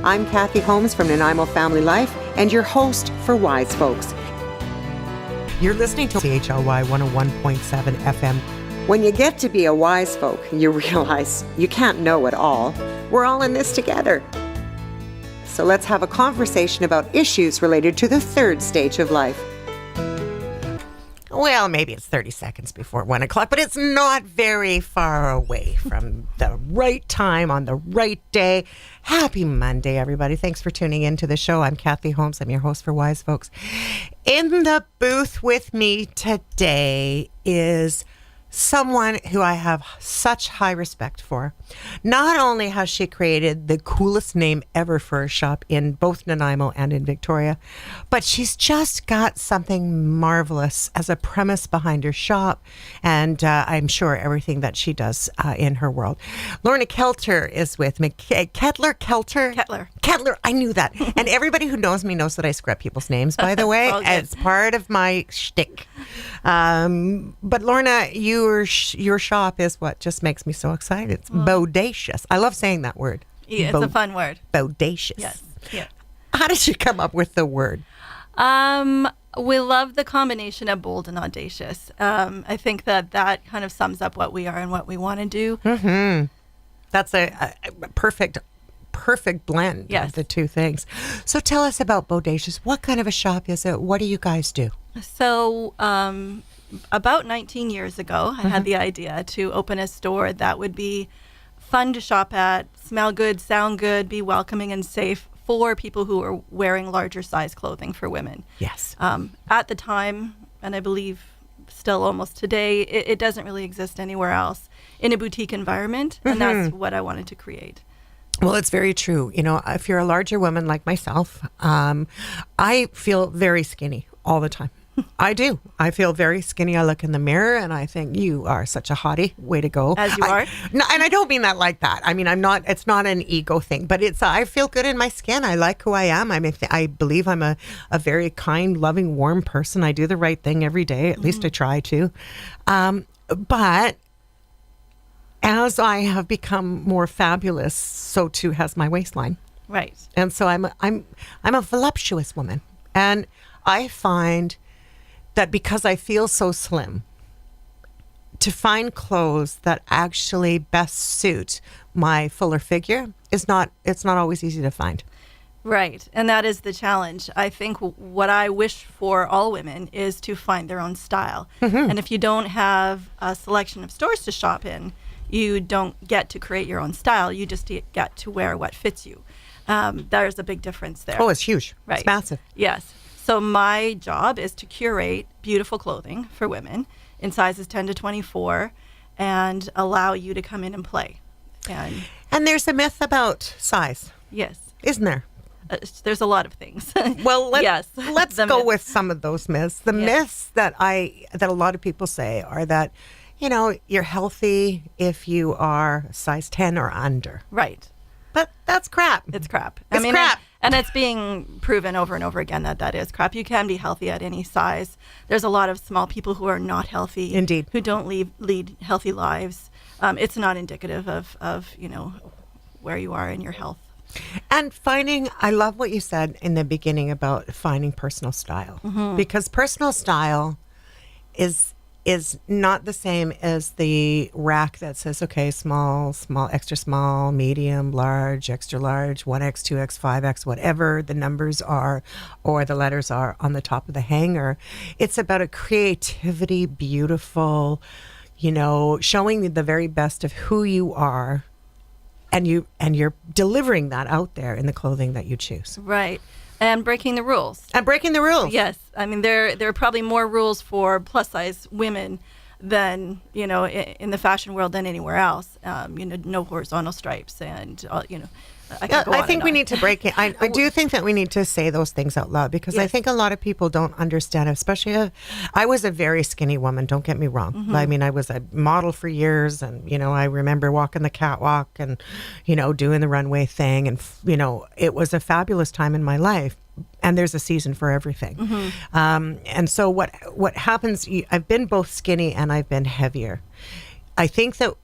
I'm Kathy Holmes from Nanaimo Family Life and your host for Wise Folks. You're listening to CHLY 101.7 FM. When you get to be a wise folk, you realize you can't know it all. We're all in this together. So let's have a conversation about issues related to the third stage of life. Well, maybe it's 30 seconds before 1 o'clock, but it's not very far away from the right time on the right day. Happy Monday, everybody. Thanks for tuning in to the show. I'm Kathy Holmes. I'm your host for Wise Folks. In the booth with me today is someone who I have such high respect for. Not only has she created the coolest name ever for a shop in both Nanaimo and in Victoria, but she's just got something marvelous as a premise behind her shop, and I'm sure everything that she does in her world. Lorna Ketler is with me. Ketler. I knew that. And everybody who knows me knows that I screw up people's names, by the way. It's part of my shtick. But Lorna, your shop is what just makes me so excited. It's Bodacious. I love saying that word. Yeah, it's a fun word. Bodacious. Yes. Yeah. How did you come up with the word? We love the combination of bold and audacious. I think that kind of sums up what we are and what we want to do. Mm-hmm. That's a perfect blend of the two things. So tell us about Bodacious. What kind of a shop is it? What do you guys do? So about 19 years ago, I had the idea to open a store that would be fun to shop at, smell good, sound good, be welcoming and safe for people who are wearing larger size clothing for women. Yes. At the time, and I believe still almost today, it doesn't really exist anywhere else in a boutique environment, and that's what I wanted to create. Well, it's very true. You know, if you're a larger woman like myself, I feel very skinny all the time. I do. I feel very skinny. I look in the mirror and I think, you are such a hottie. Way to go. As you are. No, and I don't mean that like that. I mean, it's not an ego thing, but I feel good in my skin. I like who I am. I believe I'm a very kind, loving, warm person. I do the right thing every day. At least I try to. But as I have become more fabulous, so too has my waistline. Right. And so I'm a voluptuous woman. And I find that because I feel so slim, to find clothes that actually best suit my fuller figure it's not always easy to find. Right. And that is the challenge. I think what I wish for all women is to find their own style. Mm-hmm. And if you don't have a selection of stores to shop in, you don't get to create your own style. You just get to wear what fits you. There's a big difference there. Oh, it's huge. Right. It's massive. Yes. So my job is to curate beautiful clothing for women in sizes 10 to 24 and allow you to come in and play. And there's a myth about size. Yes. Isn't there? There's a lot of things. Well, let's go myth. With some of those myths. The myths that a lot of people say are that, you're healthy if you are size 10 or under. Right. But that's crap. It's crap. It's crap. And it's being proven over and over again that is crap. You can be healthy at any size. There's a lot of small people who are not healthy. Indeed. Who don't lead healthy lives. It's not indicative of where you are in your health. And I love what you said in the beginning about finding personal style. Mm-hmm. Because personal style is not the same as the rack that says, okay, small, extra small, medium, large, extra large, 1X, 2X, 5X, whatever the numbers are or the letters are on the top of the hanger. It's about a creativity, beautiful, showing the very best of who you are, and you're delivering that out there in the clothing that you choose. Right. And breaking the rules. Yes. I mean, there are probably more rules for plus size women than, in the fashion world than anywhere else. No horizontal stripes and, I think we need to break it. I do think that we need to say those things out loud because I think a lot of people don't understand, especially I was a very skinny woman, don't get me wrong. Mm-hmm. I mean, I was a model for years and, I remember walking the catwalk and, doing the runway thing. And, it was a fabulous time in my life. And there's a season for everything. Mm-hmm. And so what happens, I've been both skinny and I've been heavier. I think that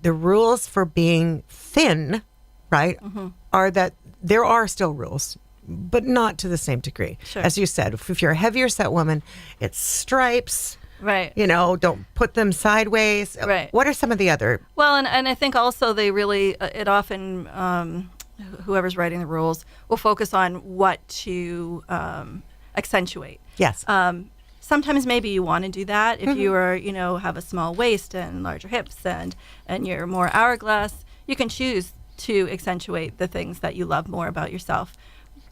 the rules for being thin, right, mm-hmm. are that there are still rules, but not to the same degree. Sure. As you said, if you're a heavier set woman, it's stripes. Right. Don't put them sideways. Right. What are some of the other? Well, and I think also they really, it often, whoever's writing the rules will focus on what to accentuate. Yes. Sometimes maybe you want to do that if you are, have a small waist and larger hips and you're more hourglass. You can choose to accentuate the things that you love more about yourself,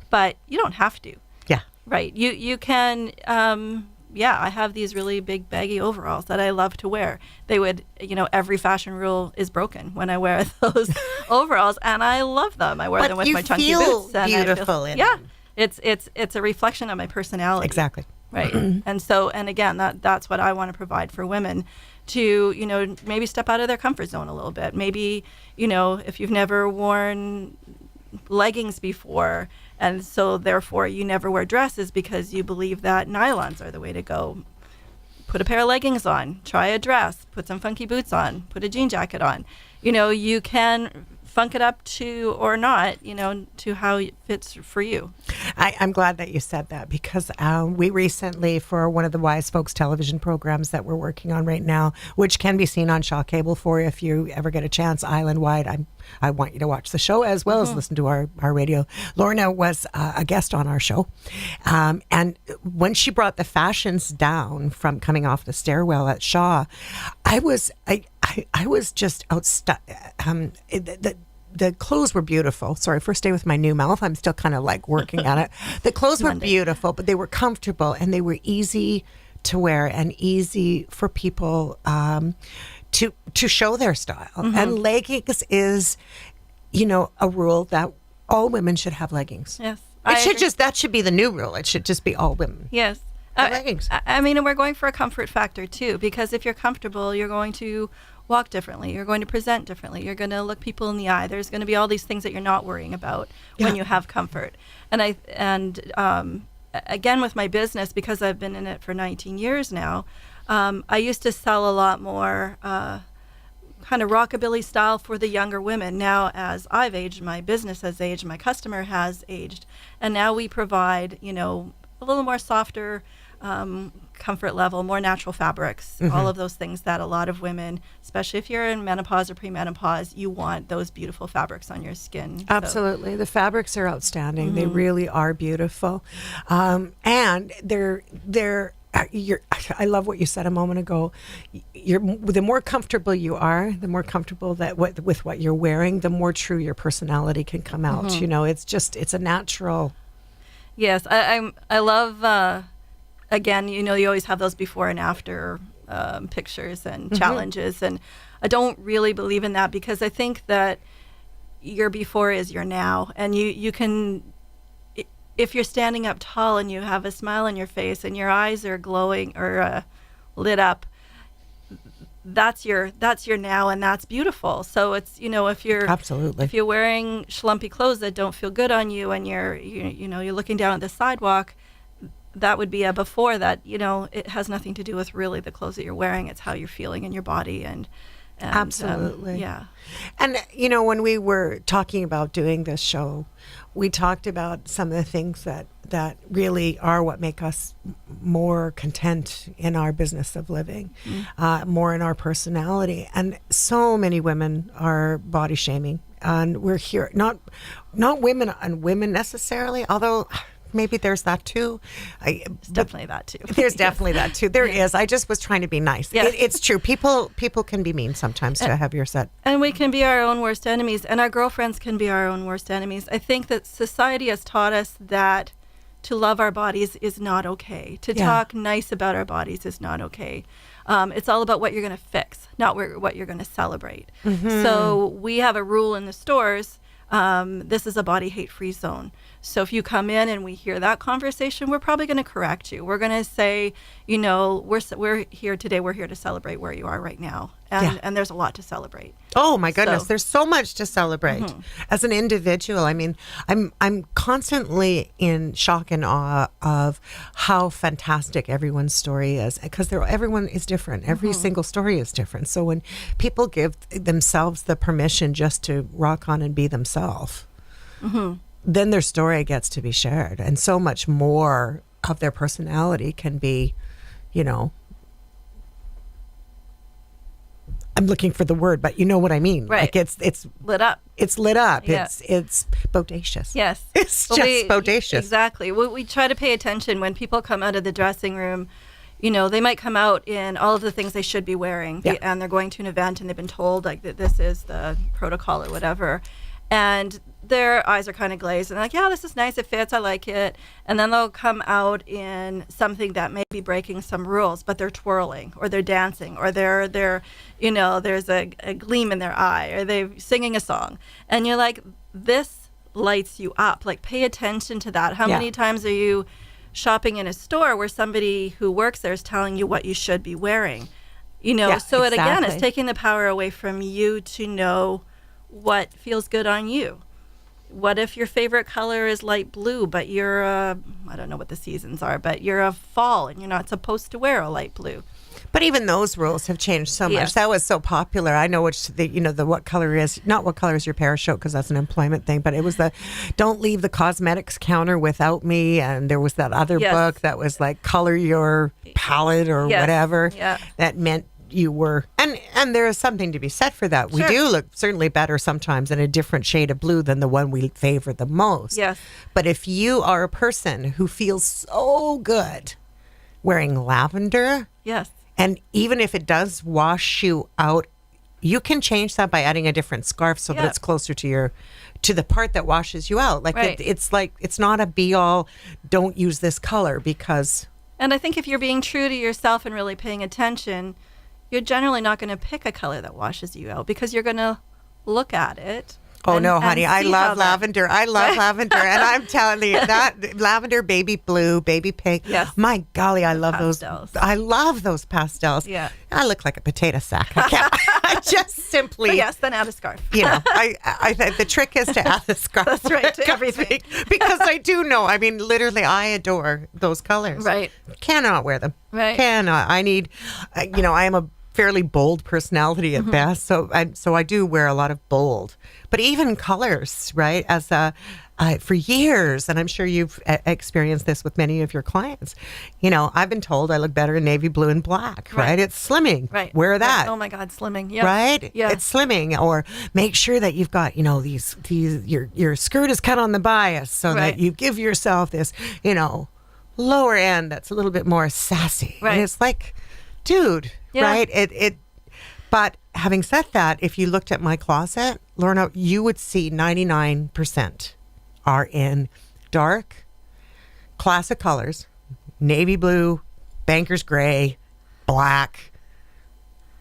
but you don't have to. Yeah. Right. You can. I have these really big baggy overalls that I love to wear. They would, every fashion rule is broken when I wear those overalls, and I love them. I wear them with my chunky boots. And beautiful in them. It's a reflection of my personality. Exactly. Right. and again, that's what I want to provide for women to, maybe step out of their comfort zone a little bit. Maybe, if you've never worn leggings before, and so therefore you never wear dresses because you believe that nylons are the way to go. Put a pair of leggings on, try a dress, put some funky boots on, put a jean jacket on. You can funk it up to or not, to how it fits for you. I'm glad that you said that because we recently, for one of the Wise Folks television programs that we're working on right now, which can be seen on Shaw Cable for you if you ever get a chance, island-wide, I want you to watch the show as well as listen to our radio. Lorna was a guest on our show. And when she brought the fashions down from coming off the stairwell at Shaw, I was just the clothes were beautiful. Sorry, first day with my new mouth. I'm still kind of like working on it. The clothes were beautiful, but they were comfortable and they were easy to wear and easy for people to show their style. And leggings is, a rule that all women should have leggings. Yes. That should be the new rule. It should just be all women. Yes. Leggings. I mean, and we're going for a comfort factor too, because if you're comfortable, you're going to walk differently. You're going to present differently. You're going to look people in the eye. There's going to be all these things that you're not worrying about when you have comfort. And again, with my business, because I've been in it for 19 years now, I used to sell a lot more kind of rockabilly style for the younger women. Now, as I've aged, my business has aged, my customer has aged, and now we provide, a little more softer comfort level, more natural fabrics, all of those things that a lot of women, especially if you're in menopause or premenopause, you want those beautiful fabrics on your skin. Absolutely. So. The fabrics are outstanding. They really are beautiful. And I love what you said a moment ago. The more comfortable you are, the more comfortable with what you're wearing, the more true your personality can come out. It's a natural. Yes, I love. Again, you always have those before and after pictures and challenges, and I don't really believe in that because I think that your before is your now, and you can, if you're standing up tall and you have a smile on your face and your eyes are glowing or lit up, that's your now, and that's beautiful. So it's if you're wearing schlumpy clothes that don't feel good on you and you're looking down at the sidewalk, that would be a before that. It has nothing to do with really the clothes that you're wearing. It's how you're feeling in your body and absolutely. Yeah. And when we were talking about doing this show, we talked about some of the things that really are what make us more content in our business of living, more in our personality. And so many women are body shaming, and we're here not women on women necessarily, although maybe there's that too. Definitely that too. There's definitely that too. There is. I just was trying to be nice. Yeah. It's true. People can be mean sometimes to a heavier set. And we can be our own worst enemies, and our girlfriends can be our own worst enemies. I think that society has taught us that to love our bodies is not okay. To talk nice about our bodies is not okay. It's all about what you're going to fix, not what you're going to celebrate. So we have a rule in the stores. This is a body hate-free zone. So if you come in and we hear that conversation, we're probably going to correct you. We're going to say, we're here today. We're here to celebrate where you are right now. And there's a lot to celebrate. Oh my goodness, there's so much to celebrate as an individual. I mean, I'm constantly in shock and awe of how fantastic everyone's story is, because everyone is different. Every single story is different. So when people give themselves the permission just to rock on and be themselves, then their story gets to be shared, and so much more of their personality can be, you know, I'm looking for the word, but you know what I mean. Right. Like it's lit up. It's lit up. Yeah. It's bodacious. Yes. It's Well, just bodacious. Exactly. We try to pay attention when people come out of the dressing room. You know, they might come out in all of the things they should be wearing, Yeah. and they're going to an event and they've been told like that this is the protocol or whatever, and their eyes are kind of glazed and they're like, yeah, this is nice, it fits, I like it, and then they'll come out in something that may be breaking some rules, but they're twirling or they're dancing or they're you know, there's a gleam in their eye or they're singing a song, and you're like, this lights you up. Like, pay attention to that. How Yeah. many times are you shopping in a store where somebody who works there is telling you what you should be wearing? You know, Yeah, so it again exactly. is taking the power away from you to know what feels good on you. What if your favorite color is light blue, but you're I don't know what the seasons are, but you're a fall and you're not supposed to wear a light blue? But even those rules have changed so much. Yes. That was so popular. I know which the what color is, not what color is your parachute, because that's an employment thing, but it was the don't leave the cosmetics counter without me. And there was that other Yes. book that was like color your palette or Yes. whatever. Yeah. That meant you were, and there is something to be said for that. We Sure. do look certainly better sometimes in a different shade of blue than the one we favor the most. Yes. But if you are a person who feels so good wearing lavender, Yes. and even if it does wash you out, you can change that by adding a different scarf so that Yeah. it's closer to the part that washes you out. Like Right. it's like it's not a be all. Don't use this color because And I think if you're being true to yourself and really paying attention, you're generally not going to pick a color that washes you out because you're going to look at it. oh and- no, and honey, I see how love that- lavender. I love lavender, and I'm telling you that lavender, baby blue, baby pink. Yes. My golly, I love Pastels. those. I love those pastels. Yeah. I look like a potato sack. I can't. I just simply. But yes, then add a scarf. You know, I the trick is to add the scarf. That's right, to Because everything. because I do know. I mean, literally, I adore those colors. Right. Cannot wear them. Right. Cannot. I need. I am a fairly bold personality Mm-hmm. at best, so I do wear a lot of bold. But even colors, right? As for years, and I'm sure you've experienced this with many of your clients. You know, I've been told I look better in navy blue and black. Right? Right. It's slimming. Right. Wear Right. that. Oh my God, slimming. Yeah. Right? Yeah. It's slimming, or make sure that you've got, these your skirt is cut on the bias so Right. that you give yourself this, lower end that's a little bit more sassy. Right. And it's like, dude, Yeah. right? But having said that, if you looked at my closet, Lorna, you would see 99% are in dark, classic colors, navy blue, banker's gray, black,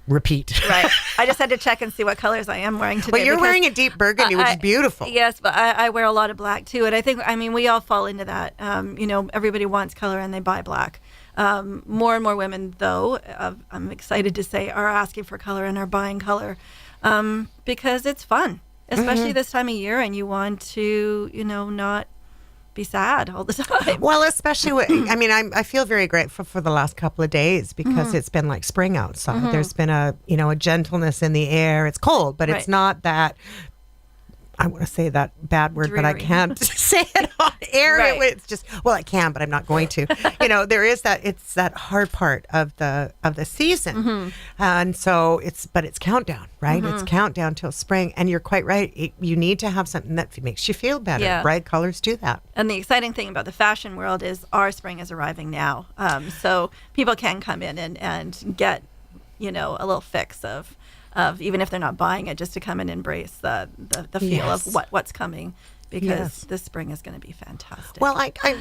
repeat. Right. I just had to check and see what colors I am wearing today. Well, you're because wearing a deep burgundy, which is beautiful. Yes, but I wear a lot of black too. And I think, we all fall into that. Everybody wants color and they buy black. More and more women, though, I'm excited to say, are asking for color and are buying color because it's fun, especially Mm-hmm. this time of year, and you want to, not be sad all the time. Well, especially I feel very grateful for the last couple of days because it's been like spring outside. There's been a gentleness in the air. It's cold, but it's Right. not that. I want to say that bad word, but I Dreary. can't say it on air. Right. It's just, well, I can, but I'm not going to. There is that. It's that hard part of the season, and so it's countdown, right? It's countdown till spring, and you're quite right. You need to have something that makes you feel better. Yeah. Bright colors do that. And the exciting thing about the fashion world is our spring is arriving now. So people can come in and get, a little fix of even if they're not buying it, just to come and embrace the feel Yes. of what's coming, because Yes. this spring is going to be fantastic. Well,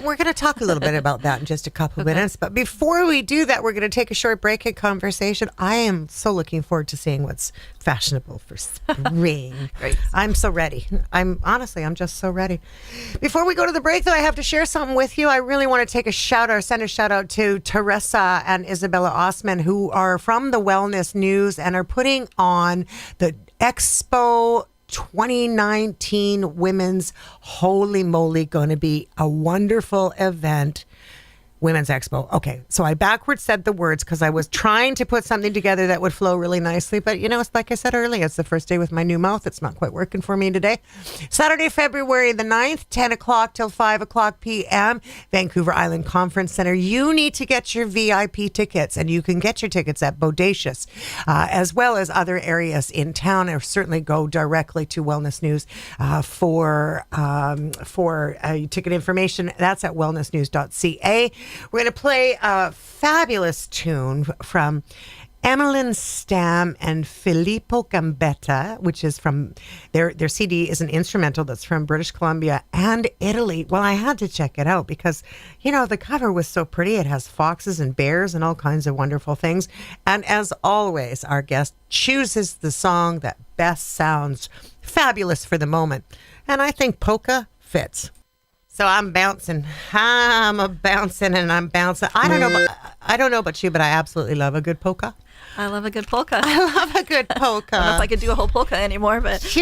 we're going to talk a little bit about that in just a couple of minutes. But before we do that, we're going to take a short break in conversation. I am so looking forward to seeing what's fashionable for spring. Great. I'm so ready. I'm just so ready. Before we go to the break, though, I have to share something with you. I really want to send a shout out to Teresa and Isabella Osman, who are from the Wellness News and are putting on the Expo 2019 Women's. Holy moly, going to be a wonderful event. Women's Expo. Okay, so I backwards said the words because I was trying to put something together that would flow really nicely. But, it's like I said earlier, it's the first day with my new mouth. It's not quite working for me today. Saturday, February the 9th, 10 o'clock till 5 o'clock p.m., Vancouver Island Conference Center. You need to get your VIP tickets, and you can get your tickets at Bodacious, as well as other areas in town, or certainly go directly to Wellness News for ticket information. That's at wellnessnews.ca. We're going to play a fabulous tune from Emmeline Stam and Filippo Gambetta, which is from their CD is an instrumental that's from British Columbia and Italy. Well, I had to check it out because, the cover was so pretty. It has foxes and bears and all kinds of wonderful things. And as always, our guest chooses the song that best sounds fabulous for the moment. And I think polka fits. So I'm bouncing. I'm bouncing. I don't know about you, but I absolutely love a good polka. I love a good polka. I love a good polka. I don't know if I could do a whole polka anymore, but I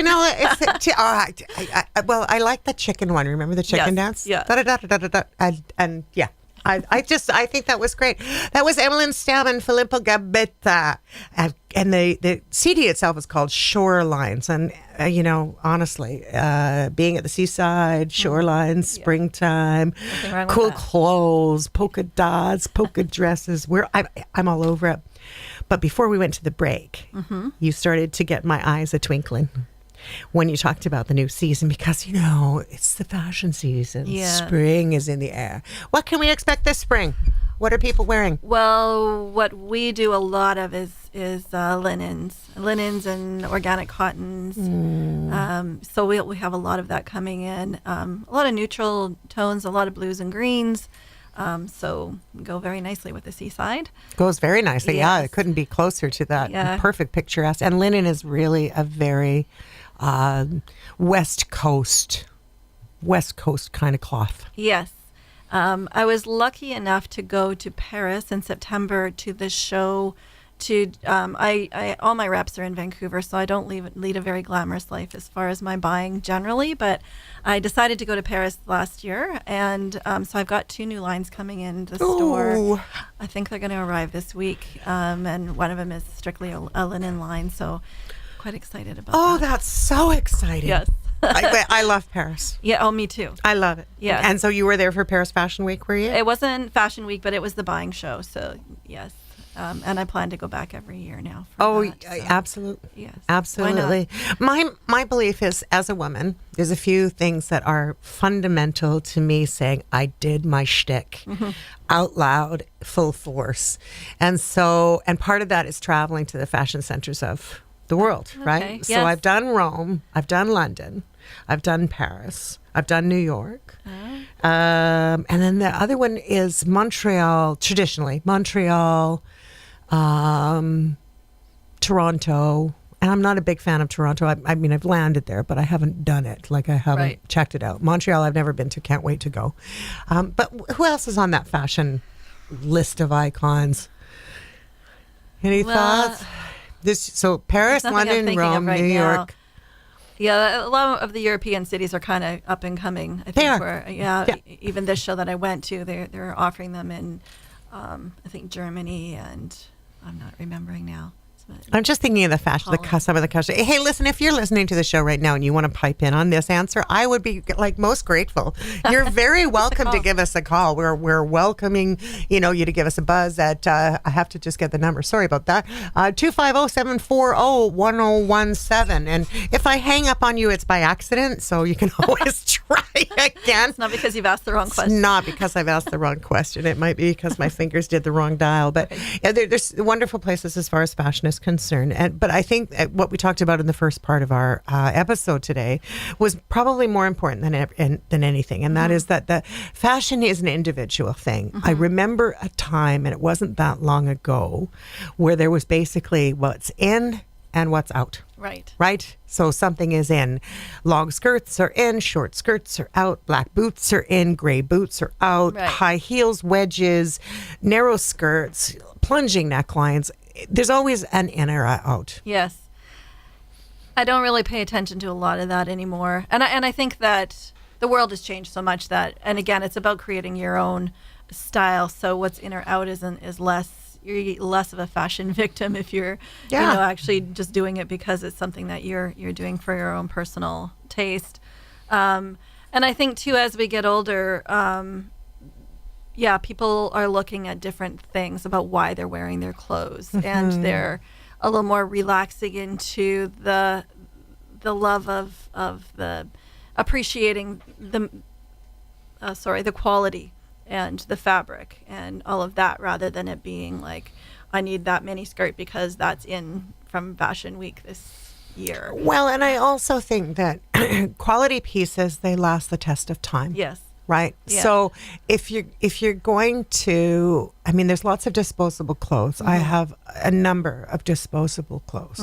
like the chicken one. Remember the chicken dance? Yeah. And yeah. I think that was great. That was Emmeline Stam and Filippo Gambetta. And the CD itself is called Shorelines. And, honestly, being at the seaside, shorelines, springtime, cool clothes, polka dots, polka dresses. I'm all over it. But before we went to the break, you started to get my eyes a twinkling when you talked about the new season because, it's the fashion season. Yeah. Spring is in the air. What can we expect this spring? What are people wearing? Well, what we do a lot of is linens and organic cottons. So we have a lot of that coming in. A lot of neutral tones, a lot of blues and greens. So go very nicely with the seaside. Goes very nicely. Yes. Yeah, it couldn't be closer to that perfect picturesque. And linen is really a very West Coast kind of cloth. Yes. I was lucky enough to go to Paris in September to the show. All my reps are in Vancouver, so I don't lead a very glamorous life as far as my buying generally. But I decided to go to Paris last year, and so I've got 2 new lines coming in the store. I think they're going to arrive this week, and one of them is strictly a linen line. So quite excited about that. Oh, that's so exciting! Yes. I love Paris. Yeah, oh, me too. I love it. Yeah. And so you were there for Paris Fashion Week, were you? It wasn't Fashion Week, but it was the buying show. So yes. And I plan to go back every year now. Absolutely. Yes. Absolutely. My belief is, as a woman, there's a few things that are fundamental to me saying I did my shtick out loud, full force. And part of that is traveling to the fashion centers of the world, right? Yes. So I've done Rome, I've done London, I've done Paris, I've done New York. And then the other one is Montreal, traditionally. Montreal, Toronto. And I'm not a big fan of Toronto. I mean, I've landed there, but I haven't done it. Like, I haven't checked it out. Montreal, I've never been to. Can't wait to go. But who else is on that fashion list of icons? Any thoughts? So Paris, London, Rome, New York. Yeah, a lot of the European cities are kind of up and coming. I think they are. Even this show that I went to, they're offering them in, I think Germany, and I'm not remembering now. I'm just thinking of the fashion, some of the fashion. Hey, listen, if you're listening to the show right now and you want to pipe in on this answer, I would be most grateful. You're very welcome to give us a call. We're welcoming, you to give us a buzz at, I have to just get the number. Sorry about that. 250-740-1017. And if I hang up on you, it's by accident. So you can always try again. It's not because you've asked the wrong question. It's not because I've asked the wrong question. It might be because my fingers did the wrong dial. But there's wonderful places as far as fashion is concerned. But I think what we talked about in the first part of our episode today was probably more important than anything. And that is that the fashion is an individual thing. I remember a time, and it wasn't that long ago, where there was basically what's in and what's out. Right? So something is in. Long skirts are in, short skirts are out, black boots are in, gray boots are out, high heels, wedges, narrow skirts, plunging necklines. There's always an in or out. Yes. I don't really pay attention to a lot of that anymore. And I think that the world has changed so much that, and again, it's about creating your own style. So what's in or out is less, you're less of a fashion victim if you're, Yeah. actually just doing it because it's something that you're doing for your own personal taste. And I think too, as we get older, people are looking at different things about why they're wearing their clothes, and they're a little more relaxing into the love of the appreciating the quality and the fabric and all of that, rather than it being like, I need that mini skirt because that's in from Fashion Week this year. Well, and I also think that quality pieces, they last the test of time. Yes. Right. Yeah. So if you're going to, I mean, there's lots of disposable clothes. I have a number of disposable clothes,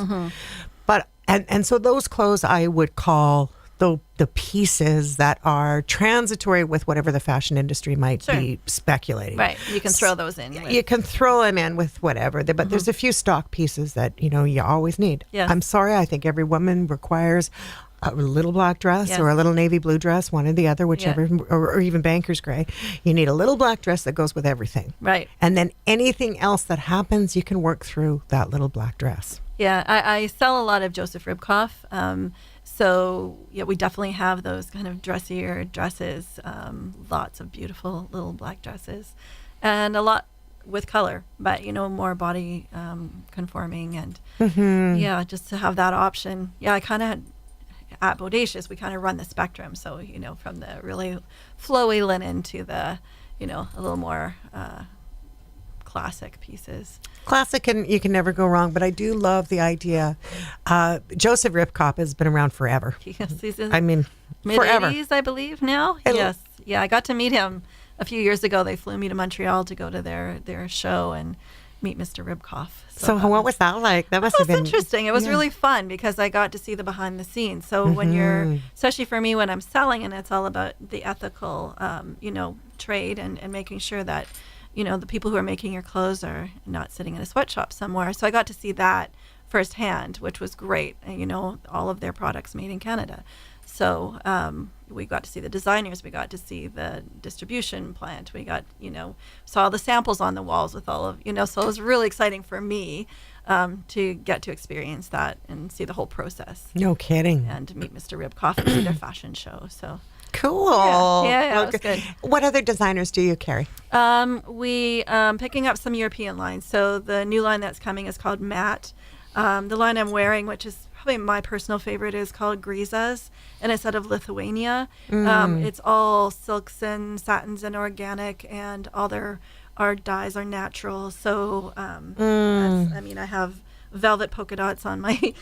but and so those clothes I would call the pieces that are transitory with whatever the fashion industry might be speculating. Right. You can throw those in. You can throw them in with whatever, but there's a few stock pieces that you always need. Yes. I'm sorry, I think every woman requires a little black dress Yes. or a little navy blue dress, one or the other, whichever, or even banker's gray. You need a little black dress that goes with everything. Right. And then anything else that happens, you can work through that little black dress. Yeah, I sell a lot of Joseph Ribkoff. So we definitely have those kind of dressier dresses, lots of beautiful little black dresses, and a lot with color, but more body conforming, and just to have that option. Yeah, I kind of at Bodacious, we kind of run the spectrum. So from the really flowy linen to the a little more classic pieces. Classic, and you can never go wrong. But I do love the idea. Joseph Ribkoff has been around forever. Yes, he's in I mean, forever. mid-80s, I believe now. Yes, yeah, I got to meet him a few years ago. They flew me to Montreal to go to their show and meet Mr. Ribkoff. So what was that like? That must It have was been interesting. It was really fun because I got to see the behind the scenes. So when you're, especially for me, when I'm selling, and it's all about the ethical, trade and making sure that, the people who are making your clothes are not sitting in a sweatshop somewhere. So I got to see that firsthand, which was great. And, all of their products made in Canada. So we got to see the designers, we got to see the distribution plant, we got, saw the samples on the walls with all of, so it was really exciting for me to get to experience that and see the whole process. No kidding. And to meet Mr. Ribkoff and see their fashion show. So cool. Yeah, it was good. What other designers do you carry? We picking up some European lines. So the new line that's coming is called Matte. The line I'm wearing, which is probably my personal favorite, is called Grizas, and it's out of Lithuania. It's all silks and satins and organic, and all our dyes are natural. So I have velvet polka dots on my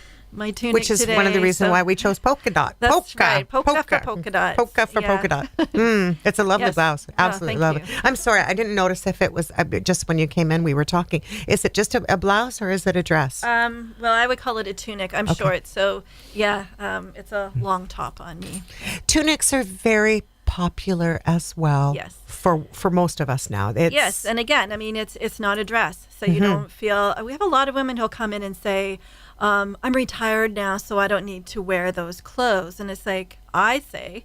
tunic, which is today, one of the reasons why we chose polka dot. That's right. Polka for polka dots. Polka for polka dot. It's a lovely blouse. Absolutely love thank it. you. I'm sorry, I didn't notice if it was just when you came in we were talking. Is it just a blouse or is it a dress? Well, I would call it a tunic. I'm short, so it's a long top on me. Tunics are very popular as well. Yes. For most of us now. Yes, and again, it's not a dress, so you don't feel. We have a lot of women who'll come in and say, I'm retired now, so I don't need to wear those clothes. And it's like, I say,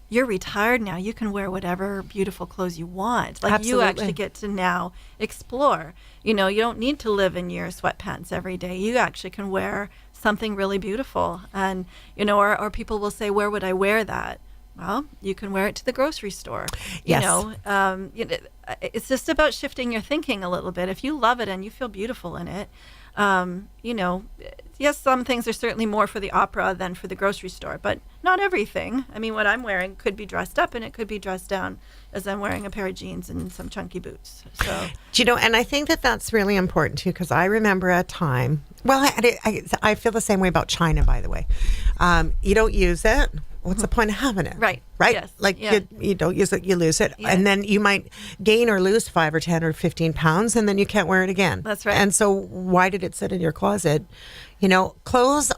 you're retired now. You can wear whatever beautiful clothes you want. Like Absolutely. You actually get to now explore. You don't need to live in your sweatpants every day. You actually can wear something really beautiful. And, or people will say, where would I wear that? Well, you can wear it to the grocery store. Yes. It's just about shifting your thinking a little bit. If you love it and you feel beautiful in it, yes, some things are certainly more for the opera than for the grocery store, but not everything. What I'm wearing could be dressed up and it could be dressed down, as I'm wearing a pair of jeans and some chunky boots. So, and I think that that's really important too, because I remember a time, well, I feel the same way about China, by the way. You don't use it. What's the point of having it? Right. Yes. You don't use it, you lose it. Yeah. And then you might gain or lose 5 or 10 or 15 pounds, and then you can't wear it again. That's right. And so why did it sit in your closet? Clothes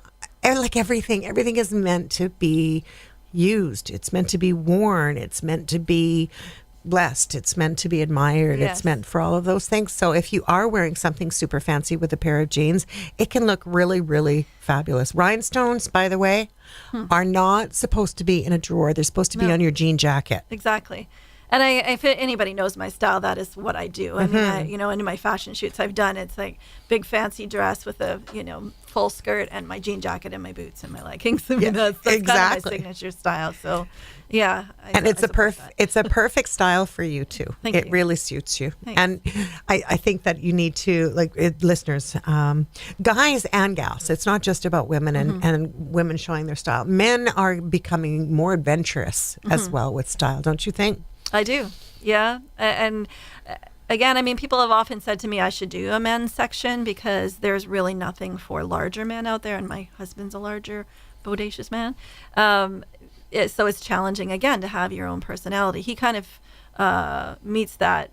are like everything. Everything is meant to be used. It's meant to be worn. It's meant to be blessed. It's meant to be admired. Yes. It's meant for all of those things. So if you are wearing something super fancy with a pair of jeans, it can look really, really fabulous. Rhinestones, by the way, are not supposed to be in a drawer. They're supposed to be on your jean jacket. Exactly. And if anybody knows my style, that is what I do. I mean, in my fashion shoots I've done, it's like big fancy dress with a, full skirt and my jean jacket and my boots and my leggings. I mean, that's kind of my signature style. So, yeah. It's a perfect style for you too. It really suits you. Thanks. And I think that you need to, listeners, guys and gals, it's not just about women and women showing their style. Men are becoming more adventurous as well with style, don't you think? I do. Yeah. And again, I mean, people have often said to me I should do a men's section because there's really nothing for larger men out there. And my husband's a larger, bodacious man. So it's challenging, again, to have your own personality. He kind of meets that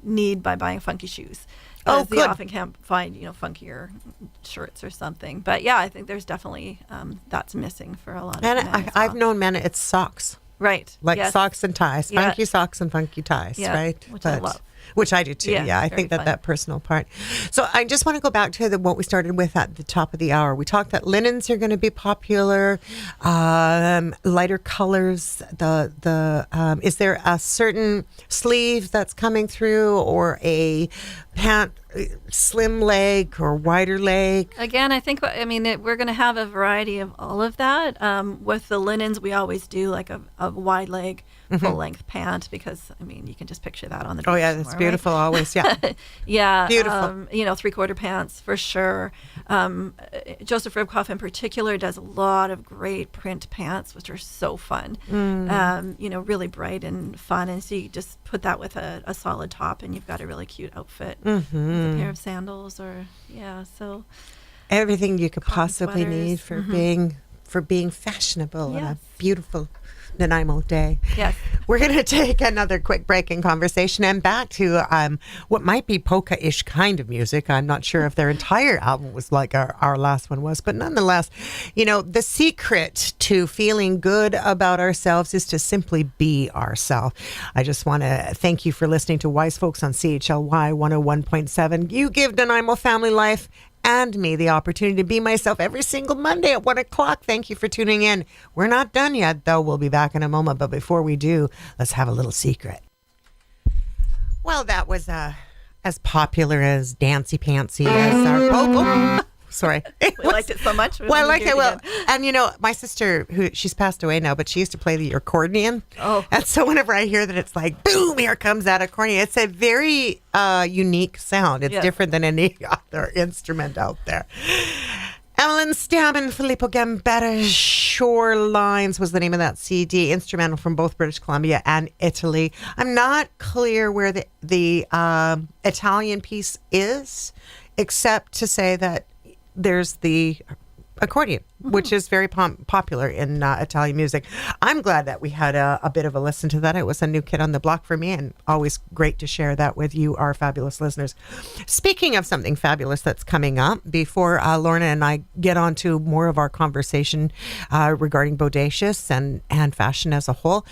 need by buying funky shoes. Oh, good. They often can't find, funkier shirts or something. But yeah, I think there's definitely that's missing for a lot of men. And I've known men, it's socks. Right. Socks and ties, funky socks and funky ties, right? Which I love. Which I do too. Yeah, I think that personal part. So I just want to go back to what we started with at the top of the hour. We talked that linens are going to be popular, lighter colors. Is there a certain sleeve that's coming through, or a pant, slim leg or wider leg? Again, I think we're going to have a variety of all of that. With the linens, we always do like a wide leg, full length pant because you can just picture that on the. Oh yeah, that's beautiful. Right? Always, yeah. Yeah, beautiful. 3/4 pants for sure. Joseph Ribkoff in particular does a lot of great print pants, which are so fun. Really bright and fun, and so you just put that with a solid top, and you've got a really cute outfit. With a pair of sandals, so everything you could possibly need for being fashionable on a beautiful Nanaimo day. Yes. We're going to take another quick break in conversation and back to what might be polka-ish kind of music. I'm not sure if their entire album was like our last one was, but nonetheless, the secret to feeling good about ourselves is to simply be ourselves. I just want to thank you for listening to Wise Folks on CHLY 101.7. You give Nanaimo Family Life and me the opportunity to be myself every single Monday at 1 o'clock. Thank you for tuning in. We're not done yet, though. We'll be back in a moment. But before we do, let's have a little secret. Well, that was as popular as Dancy Pantsy as our... Sorry. We liked it so much. Well, I like it. Well, and my sister, she's passed away now, but she used to play the accordion. Oh. And so whenever I hear that, it's like, boom, here comes that accordion. It's a very unique sound. It's different than any other instrument out there. Ellen Stammen, Filippo Gambetta, Shorelines was the name of that CD, instrumental from both British Columbia and Italy. I'm not clear where the Italian piece is, except to say that there's the accordion, which is very popular in Italian music. I'm glad that we had a bit of a listen to that. It was a new kid on the block for me, and always great to share that with you, our fabulous listeners. Speaking of something fabulous that's coming up, before Lorna and I get on to more of our conversation regarding Bodacious and fashion as a whole,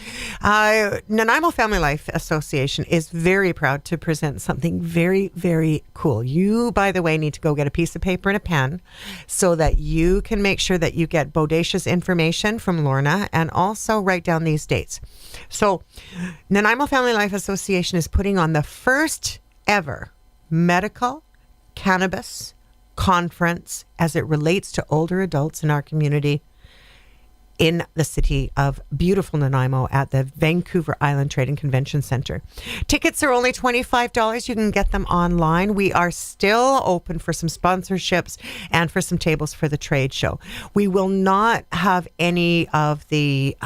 Nanaimo Family Life Association is very proud to present something very, very cool. You, by the way, need to go get a piece of paper and a pen so that you can make sure that you get Bodacious information from Lorna and also write down these dates. So Nanaimo Family Life Association is putting on the first ever medical cannabis conference as it relates to older adults in our community in the city of beautiful Nanaimo at the Vancouver Island Trade and Convention Center. Tickets are only $25. You can get them online. We are still open for some sponsorships and for some tables for the trade show. We will not have any of the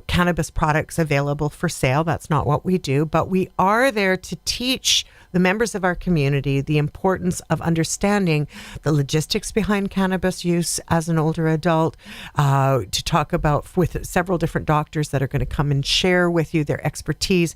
cannabis products available for sale. That's not what we do, but we are there to teach the members of our community the importance of understanding the logistics behind cannabis use as an older adult, to talk about with several different doctors that are going to come and share with you their expertise.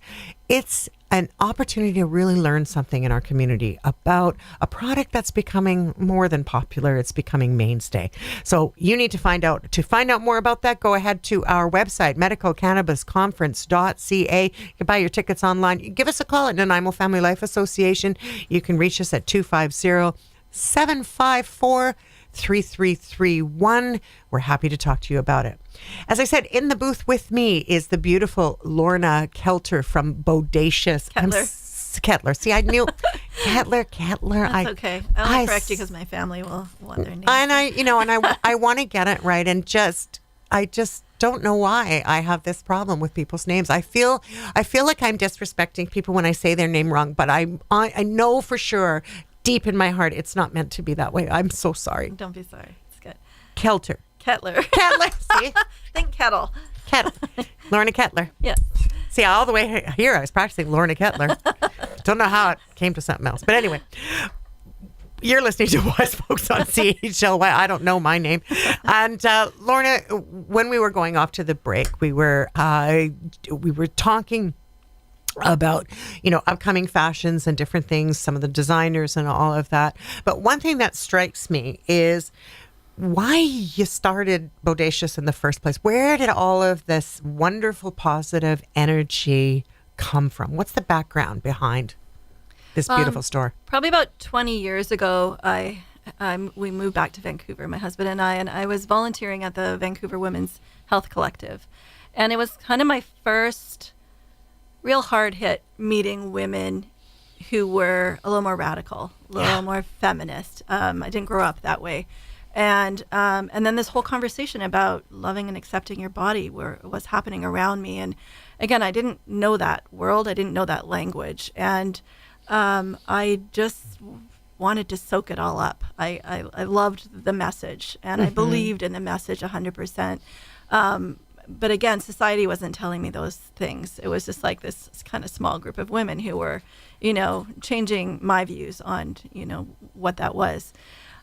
It's an opportunity to really learn something in our community about a product that's becoming more than popular. It's becoming mainstay. So you need to find out. To find out more about that, go ahead to our website, medicalcannabisconference.ca. You can buy your tickets online. Give us a call at Nanaimo Family Life Association. You can reach us at 250-754 3331. We're happy to talk to you about it. As I said, in the booth with me is the beautiful Lorna Ketler from Bodacious. Ketler. See, I knew Ketler. That's okay. I'll correct you because my family will want their name. And I want to get it right, and I just don't know why I have this problem with people's names. I feel like I'm disrespecting people when I say their name wrong, but I know for sure, deep in my heart, it's not meant to be that way. I'm so sorry. Don't be sorry. It's good. Ketler. See, think kettle. Lorna Ketler. Yes. See, all the way here, I was practicing Lorna Ketler. Don't know how it came to something else. But anyway, you're listening to Wise Folks on CHLY. I don't know my name. And Lorna, when we were going off to the break, we were talking about, upcoming fashions and different things, some of the designers and all of that. But one thing that strikes me is why you started Bodacious in the first place. Where did all of this wonderful positive energy come from? What's the background behind this beautiful store? Probably about 20 years ago, we moved back to Vancouver, my husband and I was volunteering at the Vancouver Women's Health Collective. And it was kind of my first real hard hit meeting women who were a little more radical, a little more feminist. I didn't grow up that way. And then this whole conversation about loving and accepting your body was happening around me. And again, I didn't know that world. I didn't know that language. And I just wanted to soak it all up. I loved the message, and I believed in the message 100%. But again, society wasn't telling me those things. It was just like this kind of small group of women who were, changing my views on, what that was.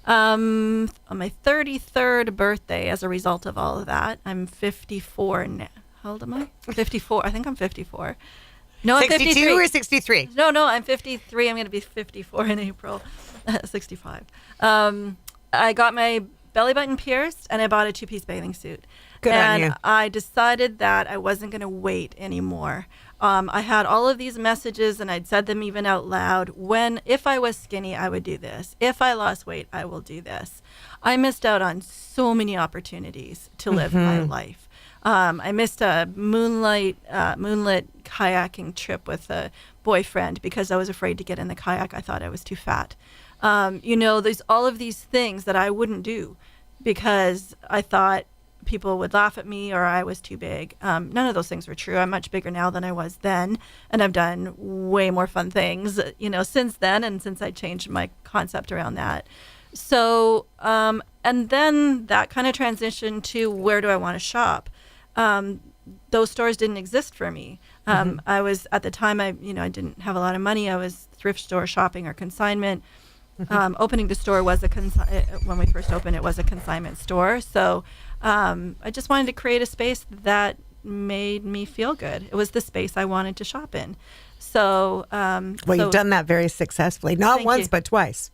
On my 33rd birthday, as a result of all of that, I'm 54 now. How old am I? 54. I think I'm 54. No, I'm 62 53. or 63? No, I'm 53. I'm going to be 54 in April. 65. I got my belly button pierced, and I bought a 2-piece bathing suit. Good on you. And I decided that I wasn't going to wait anymore. I had all of these messages, and I'd said them even out loud. If I was skinny, I would do this. If I lost weight, I will do this. I missed out on so many opportunities to live my life. I missed a moonlit kayaking trip with a boyfriend because I was afraid to get in the kayak. I thought I was too fat. There's all of these things that I wouldn't do because I thought people would laugh at me or I was too big. None of those things were true. I'm much bigger now than I was then, and I've done way more fun things, since then, and since I changed my concept around that. So, and then that kind of transitioned to where do I want to shop? Those stores didn't exist for me. I was, at the time, I didn't have a lot of money. I was thrift store shopping or consignment. Opening the store was when we first opened, it was a consignment store. So I just wanted to create a space that made me feel good. It was the space I wanted to shop in. So, you've done that very successfully. Not once, but twice.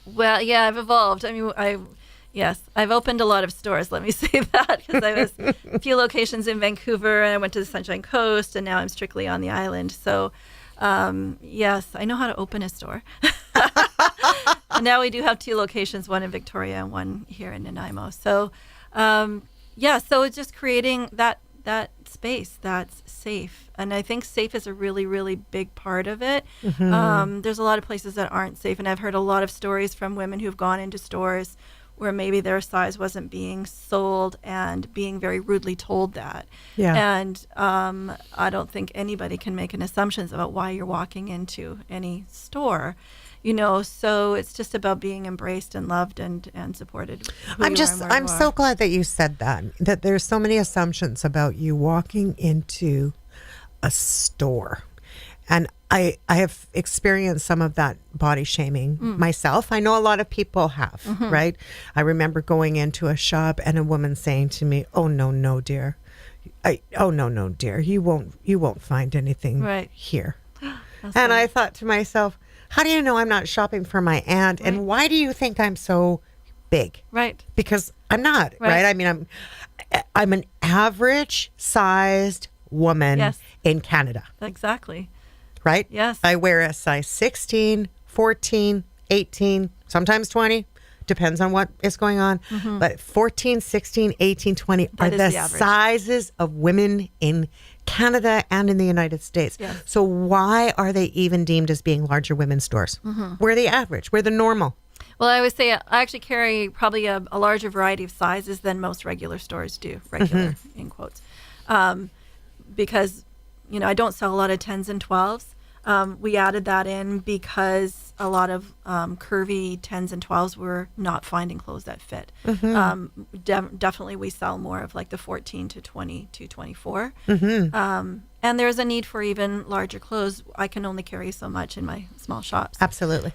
Well, yeah, I've evolved. I mean, I've opened a lot of stores, let me say that, because I was a few locations in Vancouver, and I went to the Sunshine Coast, and now I'm strictly on the island. So, yes, I know how to open a store. And now we do have 2 locations, one in Victoria and one here in Nanaimo. So, so it's just creating that space that's safe. And I think safe is a really, really big part of it. There's a lot of places that aren't safe. And I've heard a lot of stories from women who've gone into stores where maybe their size wasn't being sold and being very rudely told that. Yeah. And I don't think anybody can make an assumptions about why you're walking into any store. So it's just about being embraced and loved and supported. I'm so glad that you said that there's so many assumptions about you walking into a store. And I have experienced some of that body shaming myself. I know a lot of people have, right? I remember going into a shop and a woman saying to me, "Oh no, dear. No, dear. You won't find anything here." And I thought to myself, how do you know I'm not shopping for my aunt? Right. And why do you think I'm so big? Right. Because I'm not, right? I mean, I'm an average sized woman in Canada. Exactly. Right? Yes. I wear a size 16, 14, 18, sometimes 20, depends on what is going on. But 14, 16, 18, 20 are is the the average. sizes of women in Canada and in the United States. Yes. So why are they even deemed as being larger women's stores? We're the average. We're the normal. Well, I always say I actually carry probably a larger variety of sizes than most regular stores do, regular in quotes, because, I don't sell a lot of 10s and 12s. We added that in because a lot of curvy 10s and 12s were not finding clothes that fit. Definitely we sell more of like the 14 to 20 to 24. And there's a need for even larger clothes. I can only carry so much in my small shops. Absolutely.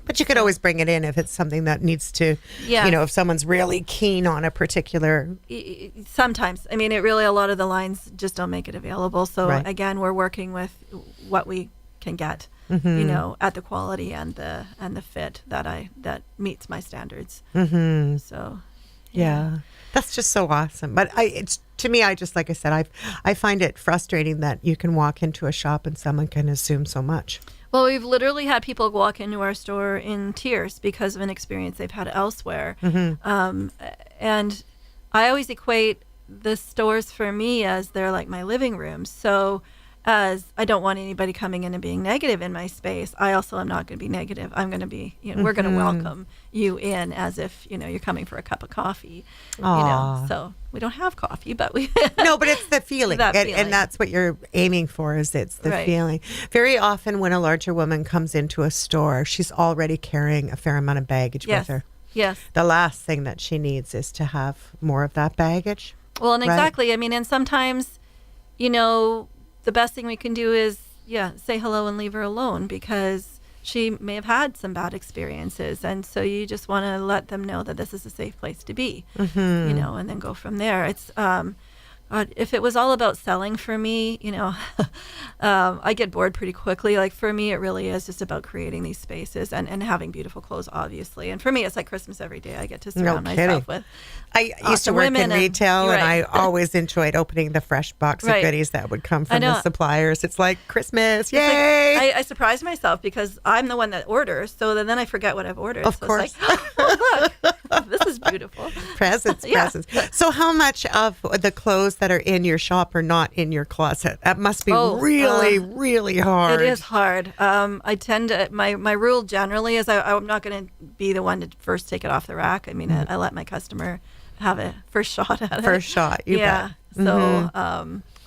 But you could always bring it in if it's something that needs to, if someone's really keen on a particular. Sometimes. I mean, it really, a lot of the lines just don't make it available. So again, we're working with what we can get, at the quality and the fit that meets my standards. So, yeah. That's just so awesome. But to me, I just, like I said, I find it frustrating that you can walk into a shop and someone can assume so much. Well, we've literally had people walk into our store in tears because of an experience they've had elsewhere. And I always equate the stores for me as they're like my living room. So as I don't want anybody coming in and being negative in my space, I also am not going to be negative. I'm going to be, we're going to welcome you in as if, you're coming for a cup of coffee. So we don't have coffee, but we... No, but it's the feeling. Feeling. And that's what you're aiming for, is it's the feeling. Very often when a larger woman comes into a store, she's already carrying a fair amount of baggage with her. Yes. The last thing that she needs is to have more of that baggage. Well, and exactly. I mean, and sometimes, the best thing we can do is, say hello and leave her alone, because she may have had some bad experiences. And so you just want to let them know that this is a safe place to be, and then go from there. It's, if it was all about selling for me, I get bored pretty quickly. Like for me, it really is just about creating these spaces and having beautiful clothes, obviously. And for me, it's like Christmas every day. I get to surround myself with I used to work in retail, and I Right. always enjoyed opening the fresh box of Right. goodies that would come I from know. the suppliers. It's like Christmas. It's like, Yay! I surprise myself because I'm the one that orders, so then I forget what I've ordered. Of so course. It's like, oh, look, this is beautiful. Presents. So how much of the clothes that are in your shop are not in your closet? That must be really hard. It is hard. I tend to, my rule generally is I'm not going to be the one to first take it off the rack. I mean, I let my customer have a first shot at it. First shot, you bet. So,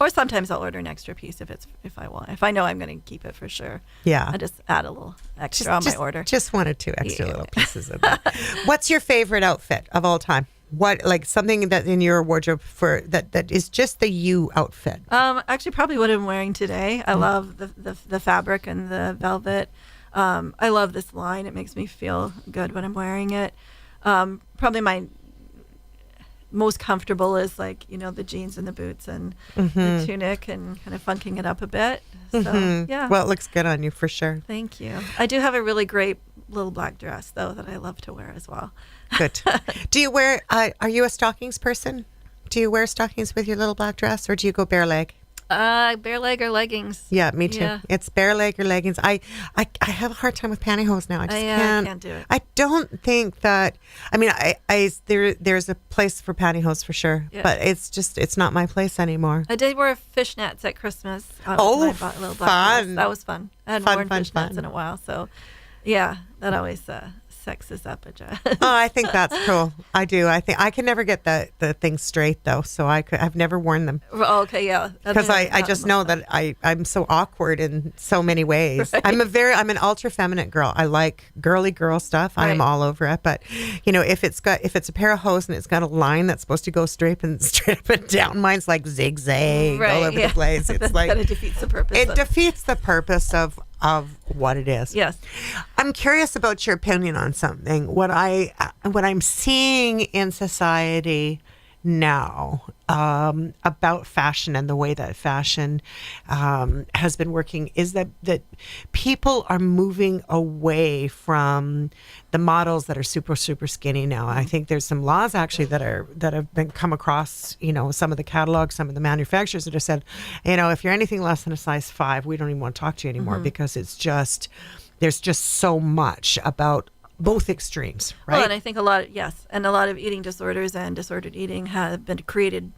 or sometimes I'll order an extra piece if I want. If I know I'm going to keep it for sure. Yeah. I just add a little extra on my order. Just 1 or 2 extra little pieces of that. What's your favorite outfit of all time? What, like something that in your wardrobe for that is just the you outfit? Actually, probably what I'm wearing today. I love the fabric and the velvet. I love this line. It makes me feel good when I'm wearing it. Probably my most comfortable is like, the jeans and the boots and the tunic and kind of funking it up a bit. So, yeah. Well, it looks good on you for sure. Thank you. I do have a really great little black dress, though, that I love to wear as well. Good. Do you wear, are you a stockings person? Do you wear stockings with your little black dress, or do you go bare leg? Bare leg or leggings. Yeah, me too. Yeah. It's bare leg or leggings. I have a hard time with pantyhose now. I just can't do it. I don't think that. I mean, there's a place for pantyhose for sure, Yeah. but it's not my place anymore. I did wear fishnets at Christmas. Oh, little black fun. dress. That was fun. I hadn't worn fishnets in a while, so yeah, that always sexes up a dress. Oh, I think that's cool. I do. I think I can never get the thing straight though, so I've never worn them. Oh, okay, yeah. Because I just know that I'm so awkward in so many ways. Right. I'm an ultra feminine girl. I like girly girl stuff. I am Right. all over it. But if it's a pair of hose and it's got a line that's supposed to go straight up and down, mine's like zigzag all over the place. It's like kind of defeats the purpose. it defeats the purpose of what it is. Yes. I'm curious about your opinion on something. What I'm seeing in society now about fashion and the way that fashion has been working is that people are moving away from the models that are super skinny now. I think there's some laws actually that have been come across, some of the catalogs, some of the manufacturers that have said, if you're anything less than a size 5, we don't even want to talk to you anymore because there's just so much about both extremes, right? Well, and I think a lot of eating disorders and disordered eating have been created,